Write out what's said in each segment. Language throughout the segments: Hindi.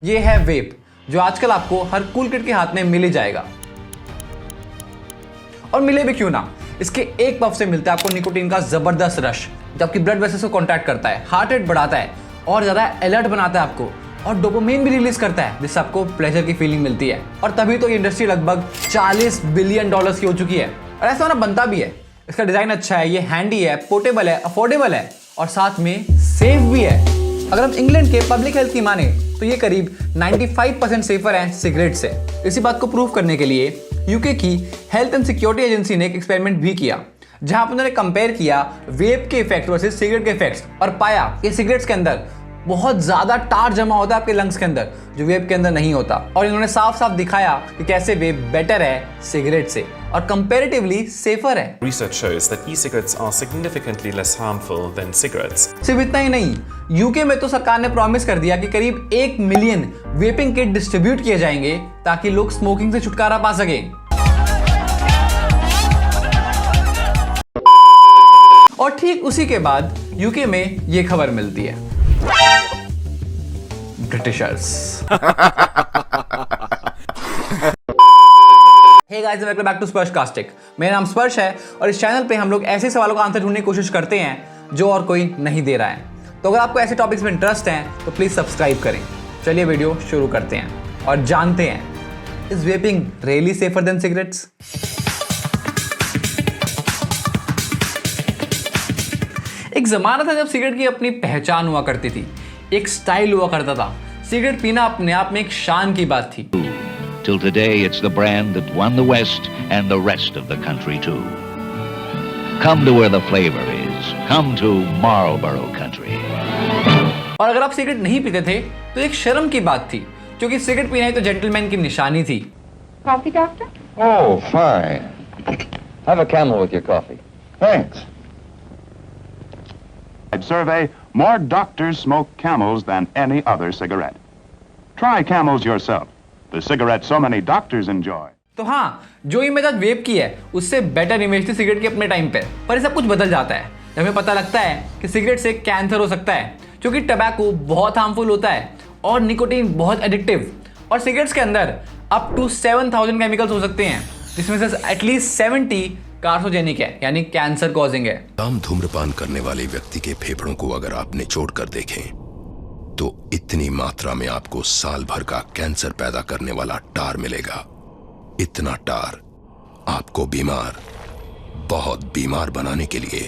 ये है वेप, जो आजकल आपको हर कूल किड के हाथ में मिल ही जाएगा। और मिले भी क्यों ना, इसके एक पफ से मिलता है आपको निकोटीन का जबरदस्त रश, जो आपकी ब्लड वेसल्स को कॉन्टैक्ट करता है, हार्ट रेट बढ़ाता है और ज्यादा अलर्ट बनाता है आपको, और डोपामिन भी रिलीज करता है, जिससे आपको प्लेजर की फीलिंग मिलती है। और तभी तो ये इंडस्ट्री लगभग $40 बिलियन की हो चुकी है। और ऐसा होना बनता भी है। इसका डिजाइन अच्छा है, ये हैंडी है, पोर्टेबल है, अफोर्डेबल है और साथ में सेफ भी है। अगर हम इंग्लैंड के पब्लिक हेल्थ की माने तो ये करीब 95% सेफर है सिगरेट से। इसी बात को प्रूव करने के लिए यूके की हेल्थ एंड सिक्योरिटी एजेंसी ने एक एक्सपेरिमेंट भी किया, जहां पर उन्होंने कंपेयर किया वेप के इफेक्ट वर्सेस सिगरेट के इफेक्ट्स, और पाया कि सिगरेट्स के अंदर बहुत ज्यादा टार जमा होता है आपके लंग्स के अंदर, जो वेप के अंदर नहीं होता। और इन्होंने साफ साफ दिखाया कि कैसे वेप बेटर है सिगरेट से और कंपैरेटिवली सेफर है। Research shows that e-cigarettes are significantly less harmful than cigarettes. सिर्फ इतना ही नहीं, यूके में तो सरकार ने प्रॉमिस कर दिया कि करीब 1 मिलियन वेपिंग किट डिस्ट्रीब्यूट किए जाएंगे ताकि लोग स्मोकिंग से छुटकारा पा सकें। और ठीक उसी के बाद यूके में ये खबर मिलती है, Britishers. Hey guys, welcome back to Sparsh कास्टिक। मेरा नाम स्पर्श है और इस चैनल पे हम लोग ऐसे सवालों का आंसर ढूंढने की कोशिश करते हैं जो और कोई नहीं दे रहा है। तो अगर आपको ऐसे टॉपिक्स में इंटरेस्ट है तो प्लीज सब्सक्राइब करें। चलिए वीडियो शुरू करते हैं और जानते हैं, is vaping really safer than cigarettes? एक जमाना था जब सिगरेट की अपनी पहचान हुआ करती थी, एक स्टाइल हुआ करता था। सिगरेट पीना अपने आप में एक शान की बात थी। Till today, it's the brand that won the West and the rest of the country too. Come to where the flavor is. Come to Marlboro country. और अगर आप सिगरेट नहीं पीते थे तो एक शर्म की बात थी, क्योंकि सिगरेट पीना ही तो जेंटलमैन की निशानी थी। Coffee, doctor? Oh, fine. Have a Camel with your coffee. Thanks. I'd survey, more doctors smoke Camels than any other cigarette. Try Camels yourself, the cigarette so many doctors enjoy. तो हाँ, जो इमेज आज वेप की है उससे बेटर इमेज थी सिगरेट की अपने टाइम पे। पर ये सब कुछ बदल जाता है जब हमें पता लगता है कि सिगरेट से कैंसर हो सकता है, क्योंकि टबैको बहुत हार्मफुल होता है और निकोटीन बहुत एडिक्टिव, और सिगरेट्स के अंदर अप टू 7000 केमिकल्स हो सकते हैं, जिसमें से एटलीस्ट 70 कार्सिनोजेनिक है, यानी कैंसर कॉजिंग है। आम धूम्रपान करने वाले व्यक्ति के फेफड़ों को अगर आप निचोड़ कर देखें तो इतनी मात्रा में आपको साल भर का कैंसर पैदा करने वाला टार मिलेगा। इतना टार आपको बीमार, बहुत बीमार बनाने के लिए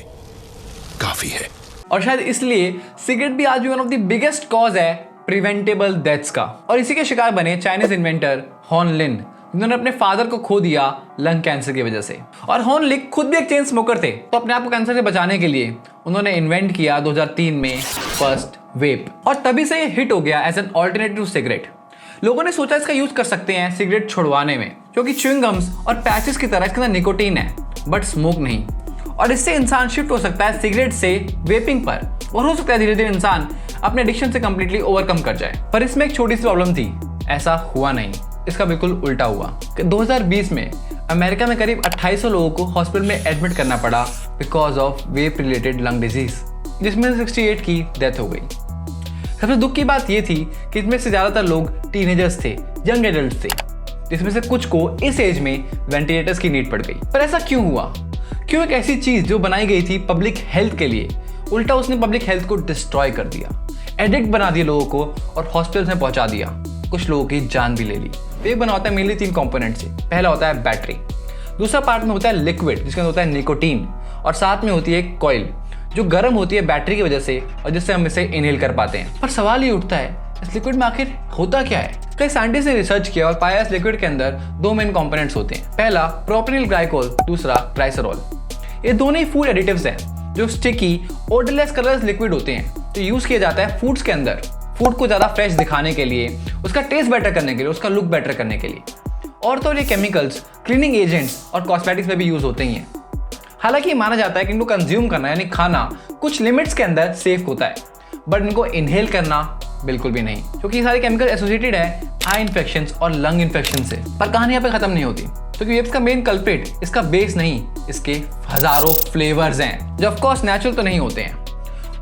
काफी है। और शायद इसलिए सिगरेट भी आज भी one of the biggest cause है प्रिवेंटेबल डेथ्स का। और इसी के शिकार बने चाइनीज इन्वेंटर हॉन लिन, जिन्होंने अपने फादर को खो दिया लंग कैंसर की वजह से। और हॉन लिन खुद भी एक चेन स्मोकर थे, तो अपने आप को कैंसर से बचाने के लिए उन्होंने इन्वेंट किया 2003 में फर्स्ट वेप, और तभी से ये हिट हो गया as an alternative to cigarette. लोगों ने सोचा इसका यूज कर सकते हैं सिगरेट छुड़वाने में, क्योंकि च्युइंग गम्स और पैचेस की तरह इसके अंदर निकोटीन है बट स्मोक नहीं, और इससे इंसान शिफ्ट हो सकता है सिगरेट से वेपिंग पर, और हो सकता है धीरे धीरे इंसान अपने एडिक्शन से कंप्लीटली ओवरकम कर जाए। पर इसमें एक छोटी सी प्रॉब्लम थी, ऐसा हुआ नहीं। इसका बिल्कुल उल्टा हुआ कि 2020 में अमेरिका में करीब 2800 लोगों को हॉस्पिटल में एडमिट करना पड़ा because of vape related lung disease, जिसमें 68 की डेथ हो गई। सबसे दुख की बात यह थी कि इसमें से ज्यादातर लोग टीनेजर्स थे, यंग एडल्ट थे, जिसमें से कुछ को इस एज में वेंटिलेटर्स की नीड पड़ गई। पर ऐसा क्यों हुआ? क्यों एक ऐसी चीज जो बनाई गई थी पब्लिक हेल्थ के लिए, उल्टा उसने पब्लिक हेल्थ को डिस्ट्रॉय कर दिया, एडिक्ट बना दिया लोगों को और हॉस्पिटल में पहुंचा दिया, कुछ लोगों की जान भी ले ली। वेप बना होता है मेनली 3 कंपोनेंट से। पहला होता है बैटरी, दूसरा पार्ट में होता है लिक्विड जिसके अंदर होता है निकोटीन, और साथ में होती है कॉइल जो गर्म होती है बैटरी की वजह से और जिससे हम इसे इनहेल कर पाते हैं। पर सवाल ये उठता है, इस लिक्विड में आखिर होता क्या है? कई साइंटिस्ट ने रिसर्च किया और पाया इस लिक्विड के अंदर 2 मेन कंपोनेंट्स होते हैं। पहला प्रोपेनिल ग्लाइकोल, दूसरा ग्लाइसरॉल। ये दोनों ही फूड एडिटिव्स हैं जो स्टिकी ओडरलेस कलर्स लिक्विड होते हैं, तो यूज किया जाता है फूड्स के अंदर, फूड को ज्यादा फ्रेश दिखाने के लिए, उसका टेस्ट बेटर करने के लिए, उसका लुक बेटर करने के लिए। और तो ये केमिकल्स क्लीनिंग एजेंट्स और कॉस्मेटिक्स में भी यूज होते ही हैं। हालांकि माना जाता है कि इनको कंज्यूम करना यानी खाना कुछ लिमिट्स के अंदर सेफ होता है, बट इनको इनहेल करना बिल्कुल भी नहीं, क्योंकि ये सारे केमिकल एसोसिएटेड है आई इन्फेक्शन और लंग इन्फेक्शन से। पर कहानी यहाँ पे खत्म नहीं होती, क्योंकि वेप्स का मेन कल्प्रिट इसका बेस नहीं, इसके हजारों फ्लेवर्स हैं जो ऑफकोर्स नेचुरल तो नहीं होते हैं।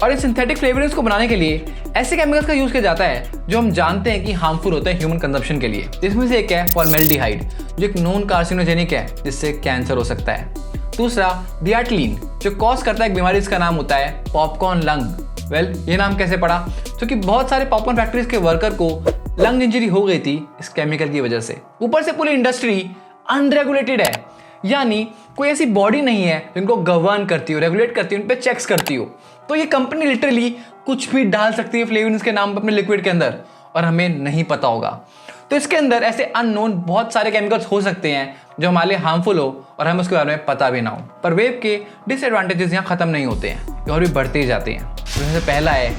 और इन सिंथेटिक फ्लेवरिंग्स को बनाने के लिए ऐसे केमिकल्स का यूज किया जाता है जो हम जानते हैं कि हार्मफुल होते हैं ह्यूमन कंजप्शन के लिए। इसमें से एक है फॉर्मेल्डिहाइड, जो एक नॉन कार्सिनोजेनिक है जिससे कैंसर हो सकता है। दूसरा डिएटिलीन, जो कॉज करता है एक बीमारी, इसका नाम होता है पॉपकॉर्न लंग। ये नाम कैसे पड़ा? क्योंकि बहुत सारे पॉपकॉर्न फैक्ट्रीज के वर्कर को लंग इंजरी हो गई थी इस केमिकल की वजह से। ऊपर से पूरी इंडस्ट्री अनरेगुलेटेड है, यानी कोई ऐसी बॉडी नहीं है जिनको गवर्न करती हो, रेगुलेट करती हो, उन पे चेक्स करती हो। तो ये कंपनी लिटरली कुछ भी डाल सकती है फ्लेवरिंग्स के नाम पर अपने लिक्विड के अंदर, और हमें नहीं पता होगा। तो इसके अंदर ऐसे अननोन बहुत सारे केमिकल्स हो सकते हैं जो हमारे लिए हार्मफुल हो और हमें उसके बारे में पता भी ना हो। पर वेप के डिसएडवांटेजेस यहाँ खत्म नहीं होते हैं, ये और भी बढ़ते ही जाते हैं। तो पहला है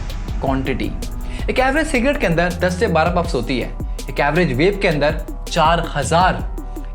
क्वांटिटी। एक एवरेज सिगरेट के अंदर 10 से 12 पफ्स होती है, एक एवरेज वेप के अंदर 4000,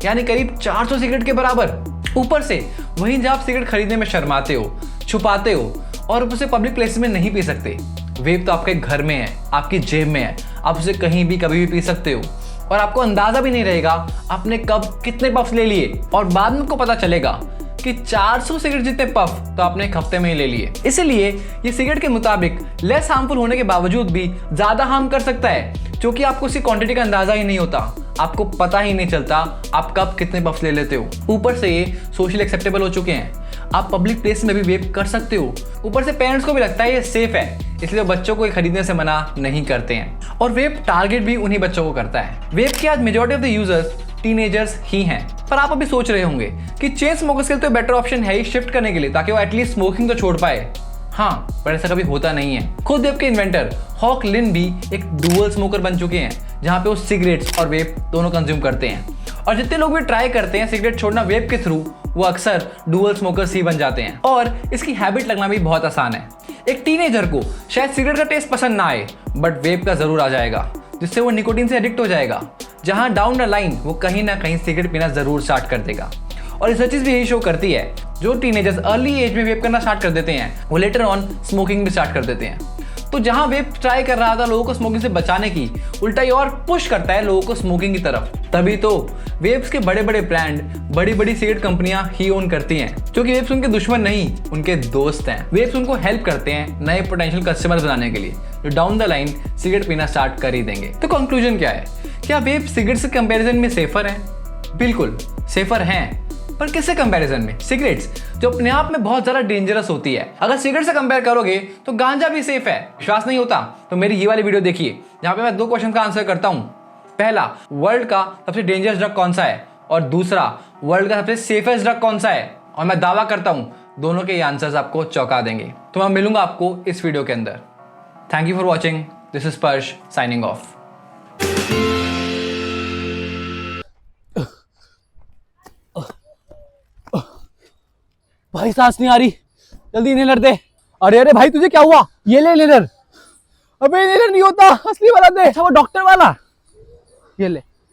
यानी करीब 400 सिगरेट के बराबर। ऊपर से वहीं जब आप सिगरेट खरीदने में शर्माते हो, छुपाते हो और उसे पब्लिक प्लेस में नहीं पी सकते, वेप तो आपके घर में है, आपकी जेब में है, आप उसे कहीं भी कभी भी पी सकते हो और आपको अंदाजा भी नहीं रहेगा आपने कब कितने पफ्स ले लिए, और बाद में आपको पता चलेगा कि 400 सिगरेट जितने पफ तो आपने एक हफ्ते में ही ले लिए। इसीलिए ये सिगरेट के मुताबिक लेस हार्मफुल होने के बावजूद भी ज्यादा हार्म कर सकता है, क्योंकि आपको उसकी क्वांटिटी का अंदाजा ही नहीं होता, आपको पता ही नहीं चलता आप कब कितने पफ्स ले लेते हो। ऊपर से ये सोशली एक्सेप्टेबल हो चुके हैं, आप पब्लिक प्लेस में भी वेप कर सकते हो। ऊपर से पेरेंट्स को भी लगता है ये सेफ है, इसलिए बच्चों को ये खरीदने से मना नहीं करते हैं, और वेप टारगेट भी उन्हीं बच्चों को करता है। वेप के आज majority of the users teenagers ही हैं। पर आप अभी सोच रहे होंगे कि चेन स्मोकर्स के लिए तो बेटर ऑप्शन है ही शिफ्ट करने के लिए, ताकि वो एटलीस्ट स्मोकिंग तो छोड़ पाए। हाँ, पर ऐसा कभी होता नहीं है। खुद वेप के इन्वेंटर हॉक लिन भी एक डुअल स्मोकर बन चुके हैं, जहां पे वो सिगरेट्स और वेप दोनों कंज्यूम करते हैं। और जितने लोग भी ट्राई करते हैं सिगरेट छोड़ना वेप के थ्रू, वो अक्सर डुअल स्मोकर्स ही बन जाते हैं। और इसकी हैबिट लगना भी बहुत आसान है। एक टीनेजर को शायद सिगरेट का टेस्ट पसंद ना आए, बट वेप का जरूर आ जाएगा, जिससे वो निकोटीन से एडिक्ट हो जाएगा, जहां डाउन द लाइन वो कहीं ना कहीं सिगरेट पीना जरूर स्टार्ट कर देगा। और रिसर्चेस भी यही शो करती है, जो टीनेजर्स अर्ली एज में वेप करना स्टार्ट कर देते हैं, वो लेटर ऑन स्मोकिंग भी स्टार्ट कर देते हैं। तो जहां वेप ट्राई कर रहा था लोगों को स्मोकिंग से बचाने की, उल्टा ही और पुश करता है लोगों को स्मोकिंग की तरफ। तभी तो वेप्स के बड़े बड़े ब्रांड, बड़ी बड़ी सिगरेट कंपनियां ही ओन करती हैं, क्योंकि वेप्स उनके दुश्मन नहीं, उनके दोस्त हैं। वेप्स उनको हेल्प करते हैं नए पोटेंशियल कस्टमर्स बनाने के लिए, जो डाउन द लाइन सिगरेट पीना स्टार्ट कर ही देंगे। तो कंक्लूजन क्या है? क्या वेप सिगरेट से कंपैरिजन में सेफर है? बिल्कुल सेफर हैं, पर किससे कंपैरिजन में? सिगरेट्स, जो अपने आप में बहुत ज्यादा डेंजरस होती है। अगर सिगरेट से कंपेयर करोगे तो गांजा भी सेफ है। विश्वास नहीं होता तो मेरी ये वाली वीडियो देखिए, जहां पे मैं 2 क्वेश्चन का आंसर करता हूं। पहला, वर्ल्ड का सबसे डेंजरस ड्रग कौन सा है, और दूसरा, वर्ल्ड का सबसे सेफेस्ट ड्रग कौन सा है। और मैं दावा करता हूं दोनों के आंसर्स आपको चौंका देंगे। तो मैं मिलूंगा आपको इस वीडियो के अंदर। Thank you for watching. This is स्पर्श साइनिंग ऑफ। भाई सांस नहीं आ रही, जल्दी इनहेलर दे। अरे अरे भाई तुझे क्या हुआ? ये ले इनहेलर। अबे इनहेलर नहीं होता, असली वाला दे। अच्छा वो डॉक्टर वाला, ये ले।